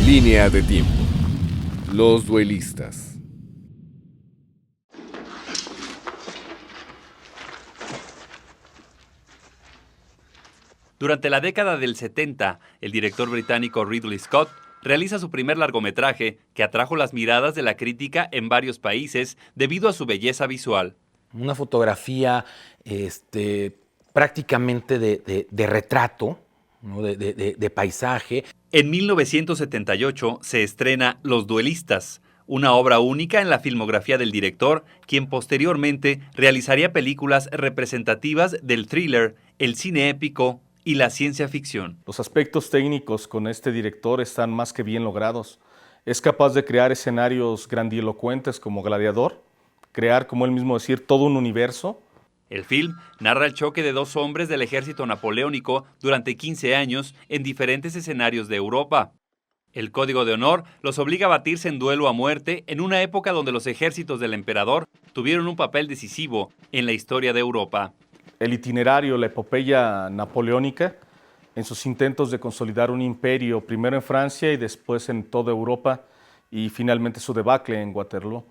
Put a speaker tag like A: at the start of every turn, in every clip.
A: Línea de tiempo. Los duelistas.
B: Durante la década del 70, el director británico Ridley Scott realiza su primer largometraje que atrajo las miradas de la crítica en varios países debido a su belleza visual.
C: Una fotografía prácticamente de retrato, ¿no? de paisaje.
B: En 1978 se estrena Los duelistas, una obra única en la filmografía del director, quien posteriormente realizaría películas representativas del thriller, el cine épico y la ciencia ficción.
D: Los aspectos técnicos con este director están más que bien logrados. Es capaz de crear escenarios grandilocuentes como Gladiador, crear, como él mismo decir, todo un universo.
B: El film narra el choque de dos hombres del ejército napoleónico durante 15 años en diferentes escenarios de Europa. El Código de Honor los obliga a batirse en duelo a muerte en una época donde los ejércitos del emperador tuvieron un papel decisivo en la historia de Europa.
D: El itinerario, la epopeya napoleónica, en sus intentos de consolidar un imperio, primero en Francia y después en toda Europa, y finalmente su debacle en Waterloo.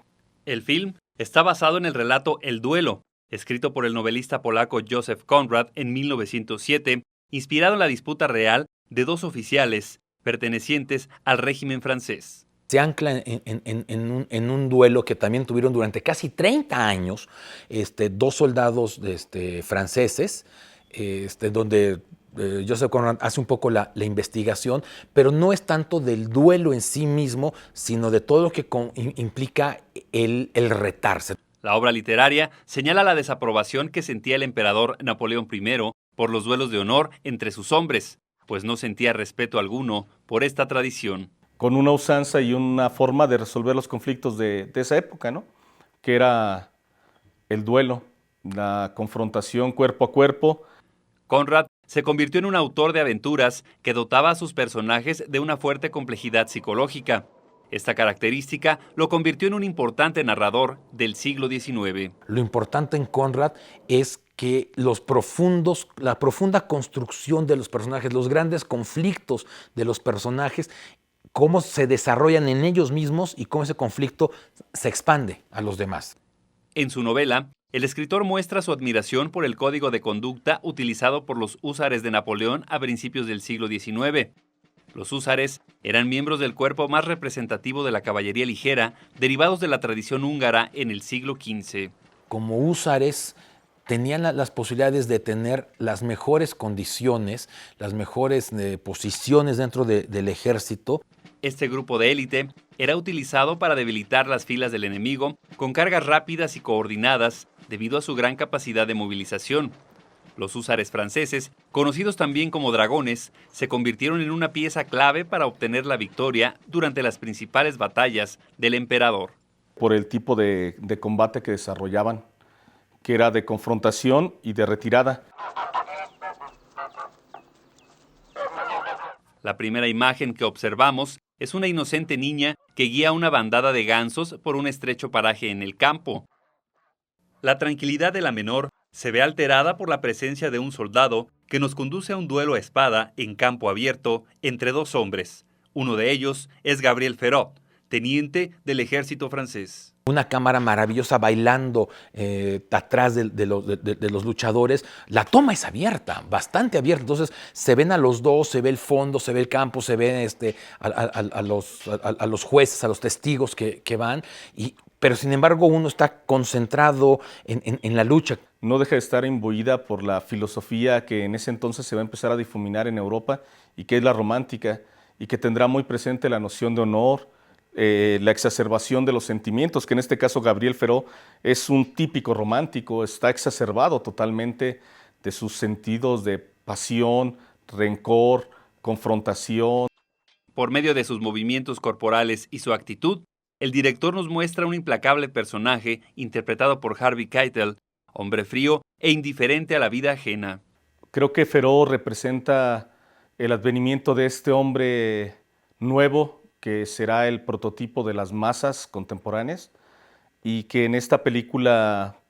B: El film está basado en el relato El duelo, escrito por el novelista polaco Joseph Conrad en 1907, inspirado en la disputa real de dos oficiales pertenecientes al régimen francés.
C: Se ancla en un duelo que también tuvieron durante casi 30 años dos soldados franceses, donde Joseph Conrad hace un poco la investigación, pero no es tanto del duelo en sí mismo, sino de todo lo que implica el retarse.
B: La obra literaria señala la desaprobación que sentía el emperador Napoleón I por los duelos de honor entre sus hombres, pues no sentía respeto alguno por esta tradición.
D: Con una usanza y una forma de resolver los conflictos de esa época, ¿no? Que era el duelo, la confrontación cuerpo a cuerpo.
B: Conrad se convirtió en un autor de aventuras que dotaba a sus personajes de una fuerte complejidad psicológica. Esta característica lo convirtió en un importante narrador del siglo XIX.
C: Lo importante en Conrad es que la profunda construcción de los personajes, los grandes conflictos de los personajes, cómo se desarrollan en ellos mismos y cómo ese conflicto se expande a los demás.
B: En su novela, el escritor muestra su admiración por el código de conducta utilizado por los húsares de Napoleón a principios del siglo XIX. Los húsares eran miembros del cuerpo más representativo de la caballería ligera, derivados de la tradición húngara en el siglo XV.
C: Como húsares tenían las posibilidades de tener las mejores condiciones, las mejores posiciones dentro del ejército.
B: Este grupo de élite era utilizado para debilitar las filas del enemigo con cargas rápidas y coordinadas debido a su gran capacidad de movilización. Los húsares franceses, conocidos también como dragones, se convirtieron en una pieza clave para obtener la victoria durante las principales batallas del emperador.
D: Por el tipo de combate que desarrollaban, que era de confrontación y de retirada.
B: La primera imagen que observamos es una inocente niña que guía a una bandada de gansos por un estrecho paraje en el campo. La tranquilidad de la menor se ve alterada por la presencia de un soldado que nos conduce a un duelo a espada en campo abierto entre dos hombres. Uno de ellos es Gabriel Ferrot, teniente del ejército francés.
C: Una cámara maravillosa bailando atrás de los luchadores. La toma es abierta, bastante abierta. Entonces se ven a los dos, se ve el fondo, se ve el campo, se ve a los jueces, a los testigos que van. Pero sin embargo uno está concentrado en la lucha.
D: No deja de estar imbuida por la filosofía que en ese entonces se va a empezar a difuminar en Europa y que es la romántica y que tendrá muy presente la noción de honor, la exacerbación de los sentimientos, que en este caso Gabriel Ferrot es un típico romántico, está exacerbado totalmente de sus sentidos de pasión, rencor, confrontación.
B: Por medio de sus movimientos corporales y su actitud, el director nos muestra un implacable personaje interpretado por Harvey Keitel, hombre frío e indiferente a la vida ajena.
D: Creo que Ferrot representa el advenimiento de este hombre nuevo, que será el prototipo de las masas contemporáneas y que en esta película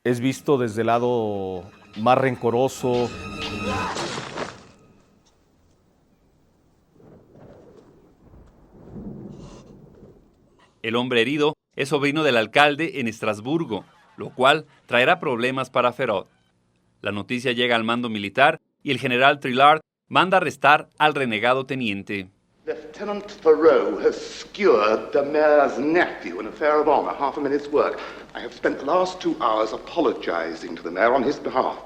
D: es visto desde el lado más rencoroso.
B: El hombre herido es sobrino del alcalde en Estrasburgo, lo cual traerá problemas para Ferrot. La noticia llega al mando militar y el general Trillard manda arrestar al renegado teniente.
E: Lieutenant Thoreau has skewered the mayor's nephew, an affair of honor, half a minute's work. I have spent the last 2 hours apologizing to the mayor on his behalf.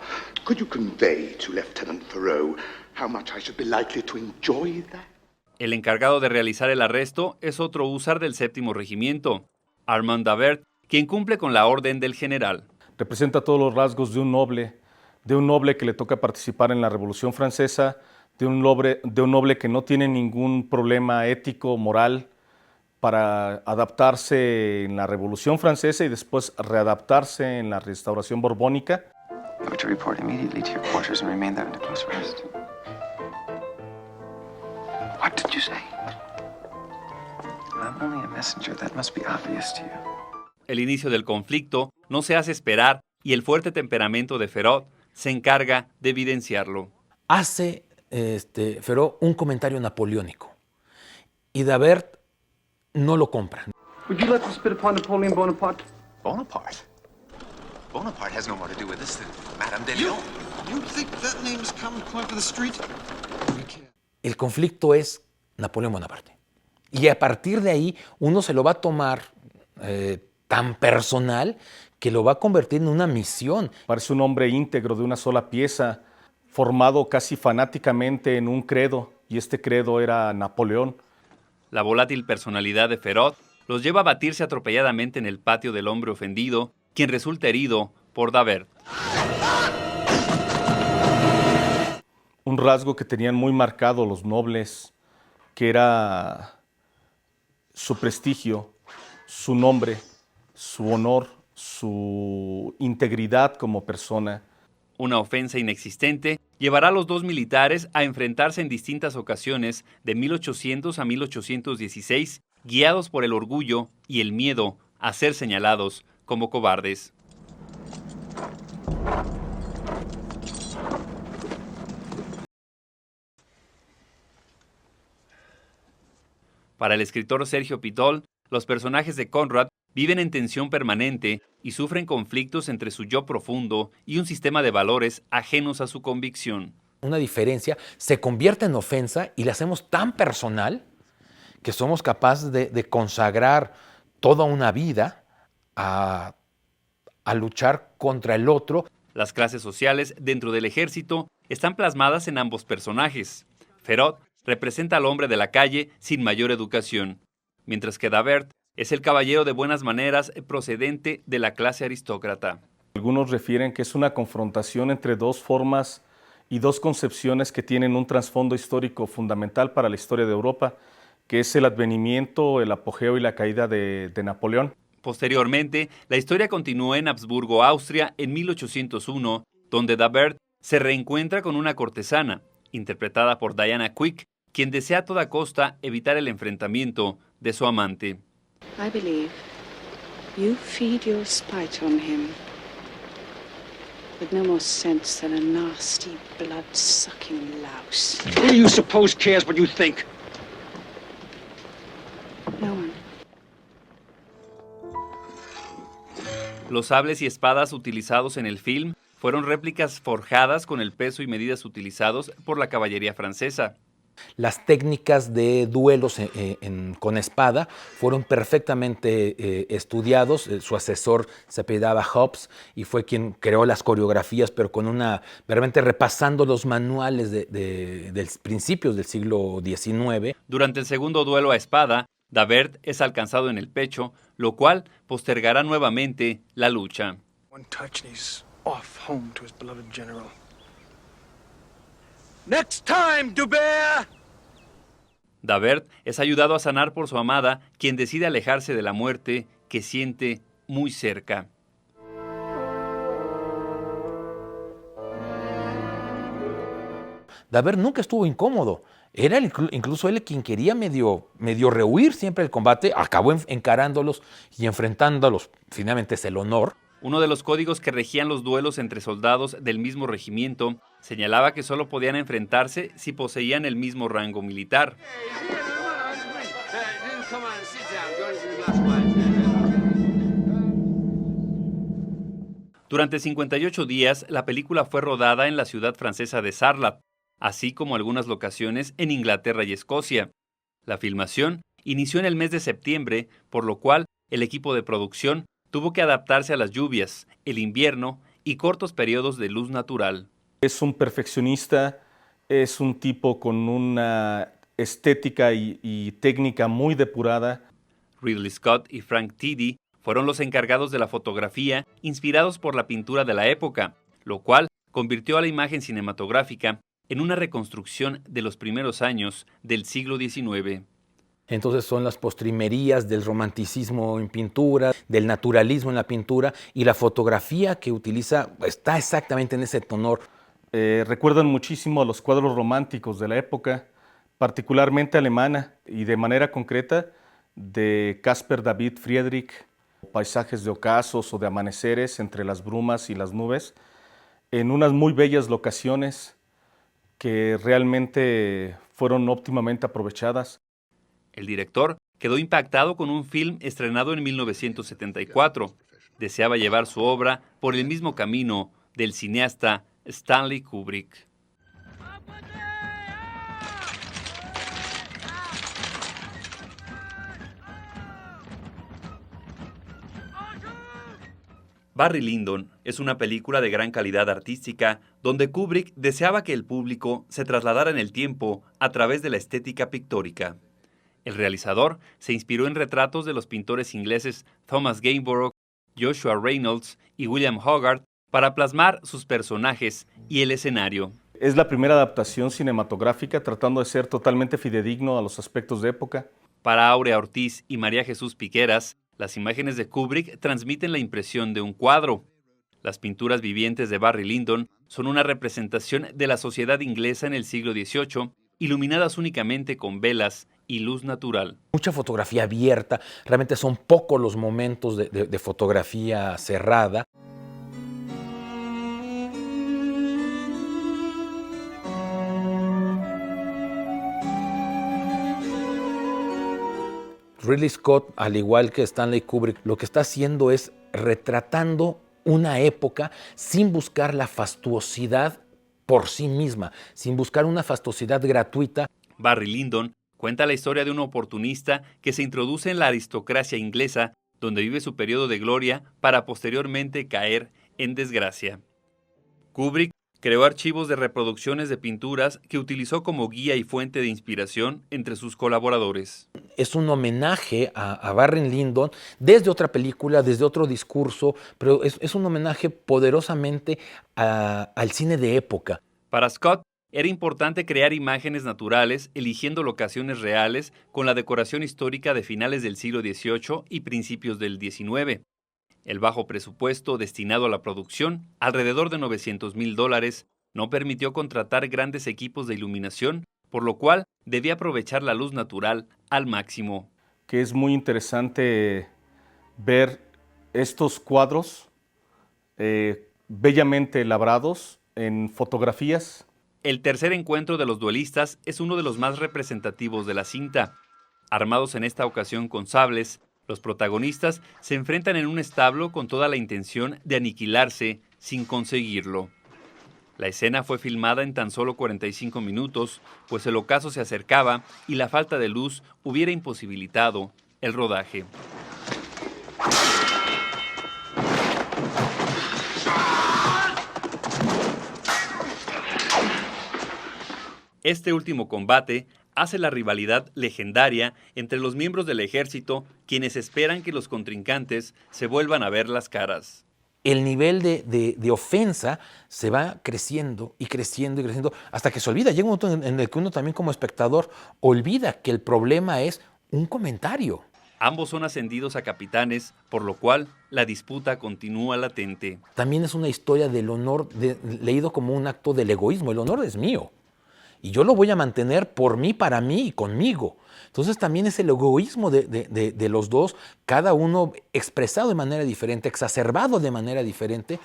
E: Could you convey to Lieutenant Thoreau how much I should be likely to enjoy that?
B: El encargado de realizar el arresto es otro húsar del 7º regimiento, Armand Davert, quien cumple con la orden del general.
D: Representa todos los rasgos de un noble que le toca participar en la Revolución Francesa, de un noble que no tiene ningún problema ético, moral, para adaptarse en la Revolución Francesa y después readaptarse en la Restauración Borbónica.
F: What did you say? I'm only a messenger. That must be obvious to you.
B: El inicio del conflicto no se hace esperar y el fuerte temperamento de Ferrot se encarga de evidenciarlo.
C: Hace Ferrot un comentario napoleónico y Davert no lo compra.
G: Would you let us spit upon Napoleon Bonaparte?
F: Bonaparte? Bonaparte has no more to do with this than Madame de Lyon.
H: You think that name's come quite for the street?
C: El conflicto es Napoleón Bonaparte. Y a partir de ahí uno se lo va a tomar tan personal que lo va a convertir en una misión.
D: Parece un hombre íntegro de una sola pieza, formado casi fanáticamente en un credo, y este credo era Napoleón.
B: La volátil personalidad de Ferrot los lleva a batirse atropelladamente en el patio del hombre ofendido, quien resulta herido por Davert.
D: Un rasgo que tenían muy marcado los nobles, que era su prestigio, su nombre, su honor, su integridad como persona.
B: Una ofensa inexistente llevará a los dos militares a enfrentarse en distintas ocasiones de 1800 a 1816, guiados por el orgullo y el miedo a ser señalados como cobardes. Para el escritor Sergio Pitol, los personajes de Conrad viven en tensión permanente y sufren conflictos entre su yo profundo y un sistema de valores ajenos a su convicción.
C: Una diferencia se convierte en ofensa y la hacemos tan personal que somos capaces de consagrar toda una vida a luchar contra el otro.
B: Las clases sociales dentro del ejército están plasmadas en ambos personajes. Ferrot representa al hombre de la calle sin mayor educación, mientras que Davert es el caballero de buenas maneras procedente de la clase aristócrata.
D: Algunos refieren que es una confrontación entre dos formas y dos concepciones que tienen un trasfondo histórico fundamental para la historia de Europa, que es el advenimiento, el apogeo y la caída de Napoleón.
B: Posteriormente, la historia continúa en Habsburgo, Austria, en 1801, donde Davert se reencuentra con una cortesana, interpretada por Diana Quick, quien desea a toda costa evitar el enfrentamiento de su amante.
I: I believe you feed your spite on him with no more sense than a nasty, blood-sucking louse.
G: Who do you suppose cares what you think?
I: No one.
B: Los sables y espadas utilizados en el film fueron réplicas forjadas con el peso y medidas utilizados por la caballería francesa.
C: Las técnicas de duelos con espada fueron perfectamente estudiados. Su asesor se apellidaba Hobbes y fue quien creó las coreografías, pero realmente repasando los manuales de principios del siglo XIX.
B: Durante el segundo duelo a espada, Davert es alcanzado en el pecho, lo cual postergará nuevamente la lucha.
H: One touch and he's off home to his beloved general. Next time, Dubert!
B: Davert es ayudado a sanar por su amada, quien decide alejarse de la muerte que siente muy cerca.
C: Davert nunca estuvo incómodo. Era incluso él quien quería medio rehuir siempre el combate. Acabó encarándolos y enfrentándolos. Finalmente es el honor.
B: Uno de los códigos que regían los duelos entre soldados del mismo regimiento señalaba que solo podían enfrentarse si poseían el mismo rango militar. Durante 58 días, la película fue rodada en la ciudad francesa de Sarlat, así como algunas locaciones en Inglaterra y Escocia. La filmación inició en el mes de septiembre, por lo cual el equipo de producción tuvo que adaptarse a las lluvias, el invierno y cortos periodos de luz natural.
D: Es un perfeccionista, es un tipo con una estética y técnica muy depurada.
B: Ridley Scott y Frank Tidy fueron los encargados de la fotografía, inspirados por la pintura de la época, lo cual convirtió a la imagen cinematográfica en una reconstrucción de los primeros años del siglo XIX.
C: Entonces son las postrimerías del romanticismo en pintura, del naturalismo en la pintura, y la fotografía que utiliza está exactamente en ese tenor.
D: Recuerdan muchísimo a los cuadros románticos de la época, particularmente alemana, y de manera concreta de Caspar David Friedrich, paisajes de ocasos o de amaneceres entre las brumas y las nubes, en unas muy bellas locaciones que realmente fueron óptimamente aprovechadas.
B: El director quedó impactado con un film estrenado en 1974. Deseaba llevar su obra por el mismo camino del cineasta Stanley Kubrick. Barry Lyndon es una película de gran calidad artística donde Kubrick deseaba que el público se trasladara en el tiempo a través de la estética pictórica. El realizador se inspiró en retratos de los pintores ingleses Thomas Gainsborough, Joshua Reynolds y William Hogarth para plasmar sus personajes y el escenario.
D: Es la primera adaptación cinematográfica tratando de ser totalmente fidedigno a los aspectos de época.
B: Para Aurea Ortiz y María Jesús Piqueras, las imágenes de Kubrick transmiten la impresión de un cuadro. Las pinturas vivientes de Barry Lyndon son una representación de la sociedad inglesa en el siglo XVIII, iluminadas únicamente con velas y luz natural.
C: Mucha fotografía abierta, realmente son pocos los momentos de fotografía cerrada. Ridley Scott, al igual que Stanley Kubrick, lo que está haciendo es retratando una época sin buscar la fastuosidad por sí misma, sin buscar una fastuosidad gratuita.
B: Barry Lyndon cuenta la historia de un oportunista que se introduce en la aristocracia inglesa, donde vive su periodo de gloria para posteriormente caer en desgracia. Kubrick creó archivos de reproducciones de pinturas que utilizó como guía y fuente de inspiración entre sus colaboradores.
C: Es un homenaje a Barry Lyndon desde otra película, desde otro discurso, pero es un homenaje poderosamente al cine de época.
B: Para Scott, era importante crear imágenes naturales, eligiendo locaciones reales con la decoración histórica de finales del siglo XVIII y principios del XIX. El bajo presupuesto destinado a la producción, alrededor de $900,000, no permitió contratar grandes equipos de iluminación, por lo cual debía aprovechar la luz natural al máximo.
D: Que es muy interesante ver estos cuadros bellamente labrados en fotografías.
B: El tercer encuentro de los duelistas es uno de los más representativos de la cinta. Armados en esta ocasión con sables, los protagonistas se enfrentan en un establo con toda la intención de aniquilarse sin conseguirlo. La escena fue filmada en tan solo 45 minutos, pues el ocaso se acercaba y la falta de luz hubiera imposibilitado el rodaje. Este último combate hace la rivalidad legendaria entre los miembros del ejército, quienes esperan que los contrincantes se vuelvan a ver las caras.
C: El nivel de ofensa se va creciendo y creciendo y creciendo hasta que se olvida. Llega un momento en el que uno también como espectador olvida que el problema es un comentario.
B: Ambos son ascendidos a capitanes, por lo cual la disputa continúa latente.
C: También es una historia del honor, leído como un acto del egoísmo. El honor es mío. Y yo lo voy a mantener por mí, para mí y conmigo. Entonces también es el egoísmo de los dos, cada uno expresado de manera diferente, exacerbado de manera diferente.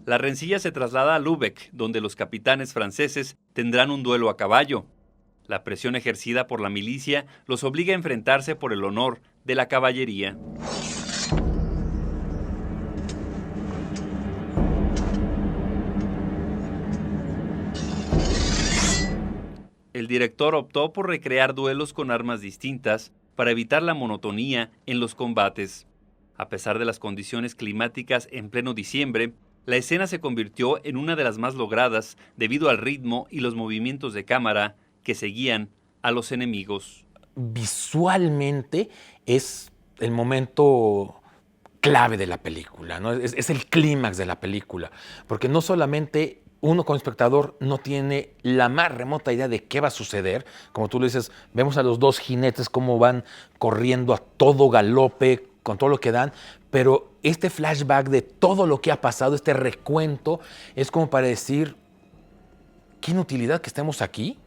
B: La rencilla se traslada a Lübeck, donde los capitanes franceses tendrán un duelo a caballo. La presión ejercida por la milicia los obliga a enfrentarse por el honor de la caballería. El director optó por recrear duelos con armas distintas para evitar la monotonía en los combates. A pesar de las condiciones climáticas en pleno diciembre, la escena se convirtió en una de las más logradas debido al ritmo y los movimientos de cámara que seguían a los enemigos.
C: Visualmente es el momento clave de la película, ¿no? Es el clímax de la película, porque no solamente uno como espectador no tiene la más remota idea de qué va a suceder. Como tú lo dices, vemos a los dos jinetes cómo van corriendo a todo galope, con todo lo que dan, pero este flashback de todo lo que ha pasado, este recuento, es como para decir, ¿qué inutilidad que estemos aquí?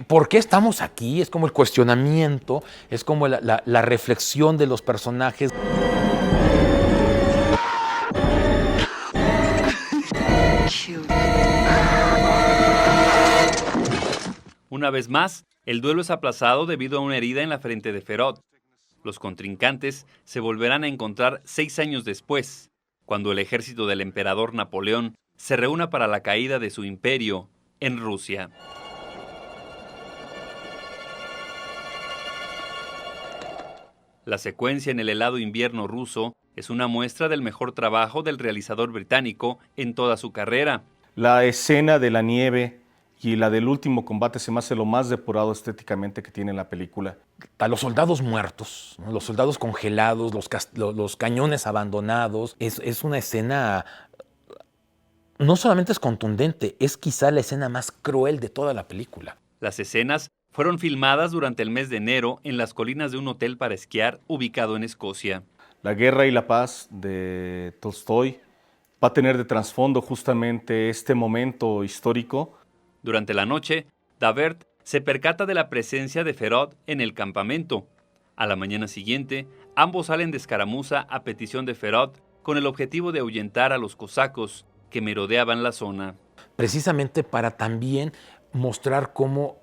C: ¿Por qué estamos aquí? Es como el cuestionamiento, es como la reflexión de los personajes.
B: Una vez más, el duelo es aplazado debido a una herida en la frente de Ferrot. Los contrincantes se volverán a encontrar 6 años después, cuando el ejército del emperador Napoleón se reúna para la caída de su imperio en Rusia. La secuencia en el helado invierno ruso es una muestra del mejor trabajo del realizador británico en toda su carrera.
D: La escena de la nieve y la del último combate se me hace lo más depurado estéticamente que tiene la película.
C: A los soldados muertos, ¿no? Los soldados congelados, los cañones abandonados. Es una escena, no solamente es contundente, es quizá la escena más cruel de toda la película.
B: Las escenas fueron filmadas durante el mes de enero en las colinas de un hotel para esquiar ubicado en Escocia.
D: La guerra y la paz de Tolstoy va a tener de trasfondo justamente este momento histórico.
B: Durante la noche, Davert se percata de la presencia de Ferrot en el campamento. A la mañana siguiente, ambos salen de escaramuza a petición de Ferrot con el objetivo de ahuyentar a los cosacos que merodeaban la zona.
C: Precisamente para también mostrar cómo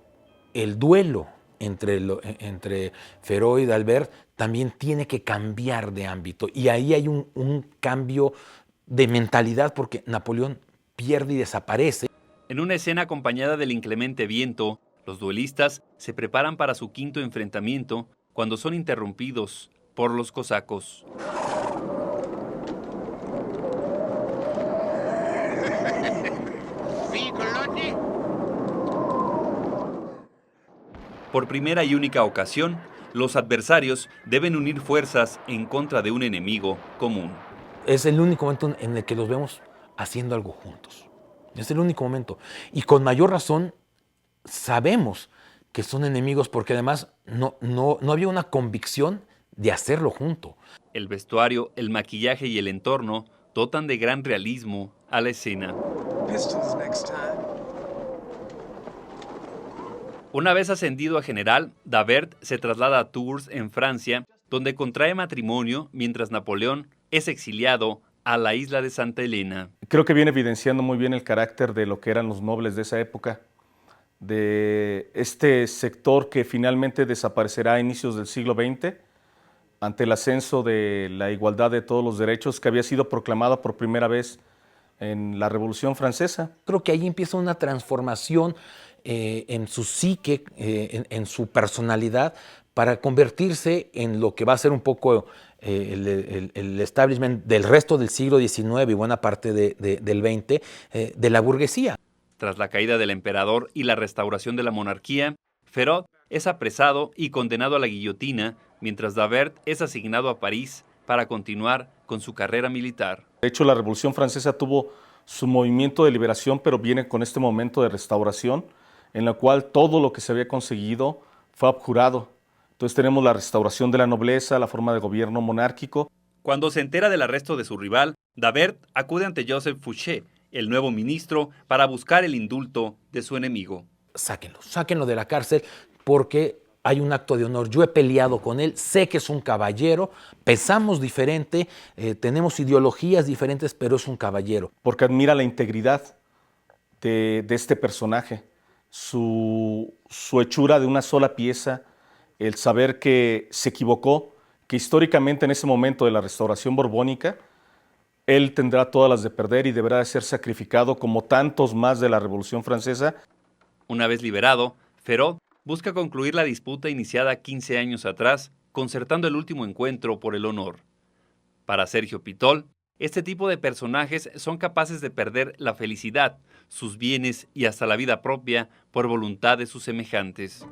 C: el duelo entre Ferrot y D'Albert también tiene que cambiar de ámbito. Y ahí hay un cambio de mentalidad porque Napoleón pierde y desaparece.
B: En una escena acompañada del inclemente viento, los duelistas se preparan para su quinto enfrentamiento cuando son interrumpidos por los cosacos. Por primera y única ocasión, los adversarios deben unir fuerzas en contra de un enemigo común.
C: Es el único momento en el que los vemos haciendo algo juntos. Es el único momento. Y con mayor razón sabemos que son enemigos porque además no había una convicción de hacerlo junto.
B: El vestuario, el maquillaje y el entorno dotan de gran realismo a la escena. Una vez ascendido a general, Davert se traslada a Tours, en Francia, donde contrae matrimonio mientras Napoleón es exiliado a la isla de Santa Elena.
D: Creo que viene evidenciando muy bien el carácter de lo que eran los nobles de esa época, de este sector que finalmente desaparecerá a inicios del siglo XX ante el ascenso de la igualdad de todos los derechos que había sido proclamada por primera vez en la Revolución Francesa.
C: Creo que ahí empieza una transformación en su psique, en su personalidad, para convertirse en lo que va a ser un poco el establishment del resto del siglo XIX y buena parte del XX, de la burguesía.
B: Tras la caída del emperador y la restauración de la monarquía, Ferrot es apresado y condenado a la guillotina, mientras Davert es asignado a París para continuar con su carrera militar.
D: De hecho, la Revolución Francesa tuvo su movimiento de liberación, pero viene con este momento de restauración, en la cual todo lo que se había conseguido fue abjurado. Entonces tenemos la restauración de la nobleza, la forma de gobierno monárquico.
B: Cuando se entera del arresto de su rival, Davert acude ante Joseph Fouché, el nuevo ministro, para buscar el indulto de su enemigo.
C: Sáquenlo de la cárcel, porque hay un acto de honor. Yo he peleado con él, sé que es un caballero, pensamos diferente, tenemos ideologías diferentes, pero es un caballero.
D: Porque admira la integridad de este personaje, su hechura de una sola pieza, el saber que se equivocó, que históricamente en ese momento de la restauración borbónica, él tendrá todas las de perder y deberá de ser sacrificado como tantos más de la Revolución Francesa.
B: Una vez liberado, Ferraud busca concluir la disputa iniciada 15 años atrás, concertando el último encuentro por el honor. Para Sergio Pitol, este tipo de personajes son capaces de perder la felicidad, sus bienes y hasta la vida propia por voluntad de sus semejantes.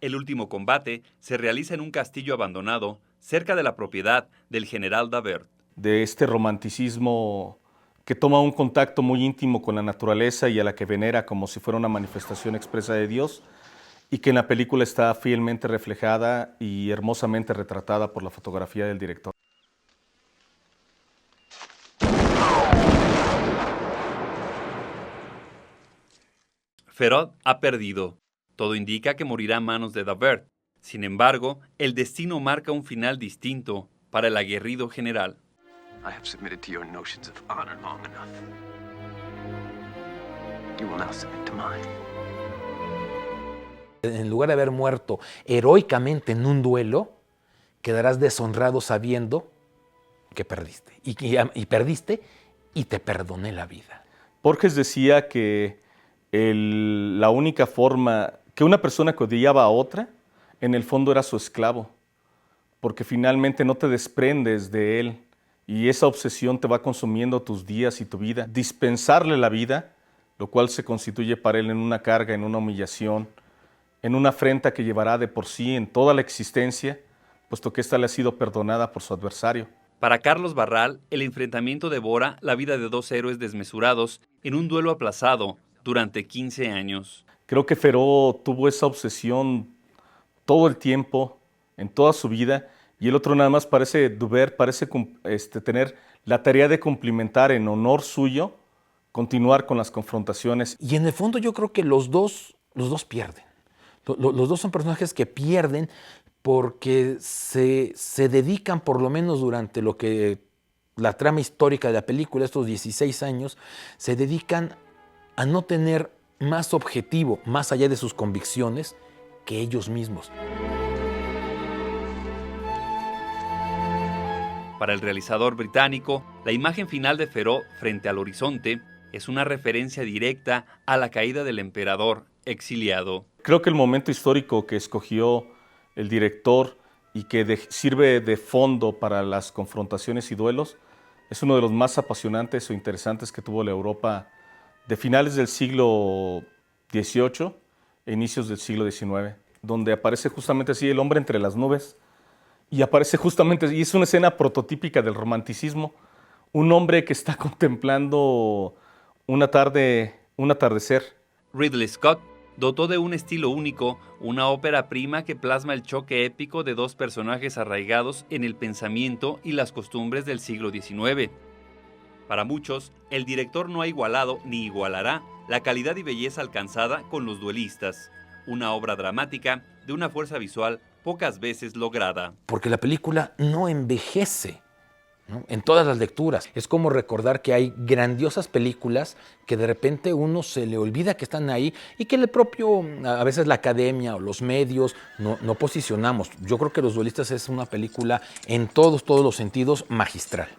B: El último combate se realiza en un castillo abandonado cerca de la propiedad del general Davert.
D: De este romanticismo que toma un contacto muy íntimo con la naturaleza y a la que venera como si fuera una manifestación expresa de Dios, y que en la película está fielmente reflejada y hermosamente retratada por la fotografía del director.
B: Ferraud ha perdido. Todo indica que morirá a manos de Davert. Sin embargo, el destino marca un final distinto para el aguerrido general.
F: I have submitted to your notions of honor long enough. You will now submit to mine.
C: En lugar de haber muerto heroicamente en un duelo, quedarás deshonrado sabiendo que perdiste. Y perdiste y te perdoné la vida.
D: Borges decía que la única forma que una persona que odiaba a otra, en el fondo era su esclavo, porque finalmente no te desprendes de él y esa obsesión te va consumiendo tus días y tu vida. Dispensarle la vida, lo cual se constituye para él en una carga, en una humillación, en una afrenta que llevará de por sí en toda la existencia, puesto que ésta le ha sido perdonada por su adversario.
B: Para Carlos Barral, el enfrentamiento devora la vida de dos héroes desmesurados en un duelo aplazado durante 15 años.
D: Creo que Ferraud tuvo esa obsesión todo el tiempo, en toda su vida, y el otro nada más Davert parece tener la tarea de cumplimentar en honor suyo, continuar con las confrontaciones.
C: Y en el fondo yo creo que los dos pierden. Los dos son personajes que pierden porque se dedican, por lo menos durante lo que la trama histórica de la película, estos 16 años, se dedican a no tener más objetivo, más allá de sus convicciones, que ellos mismos.
B: Para el realizador británico, la imagen final de Ferraud frente al horizonte es una referencia directa a la caída del emperador exiliado.
D: Creo que el momento histórico que escogió el director y que sirve de fondo para las confrontaciones y duelos es uno de los más apasionantes o interesantes que tuvo la Europa de finales del siglo XVIII e inicios del siglo XIX, donde aparece justamente así el hombre entre las nubes, y aparece justamente, y es una escena prototípica del romanticismo, un hombre que está contemplando un atardecer.
B: Ridley Scott dotó de un estilo único una ópera prima que plasma el choque épico de dos personajes arraigados en el pensamiento y las costumbres del siglo XIX. Para muchos, el director no ha igualado ni igualará la calidad y belleza alcanzada con Los duelistas, una obra dramática de una fuerza visual pocas veces lograda.
C: Porque la película no envejece, ¿no? En todas las lecturas. Es como recordar que hay grandiosas películas que de repente uno se le olvida que están ahí y que el propio, a veces la academia o los medios no posicionamos. Yo creo que Los duelistas es una película en todos los sentidos magistral.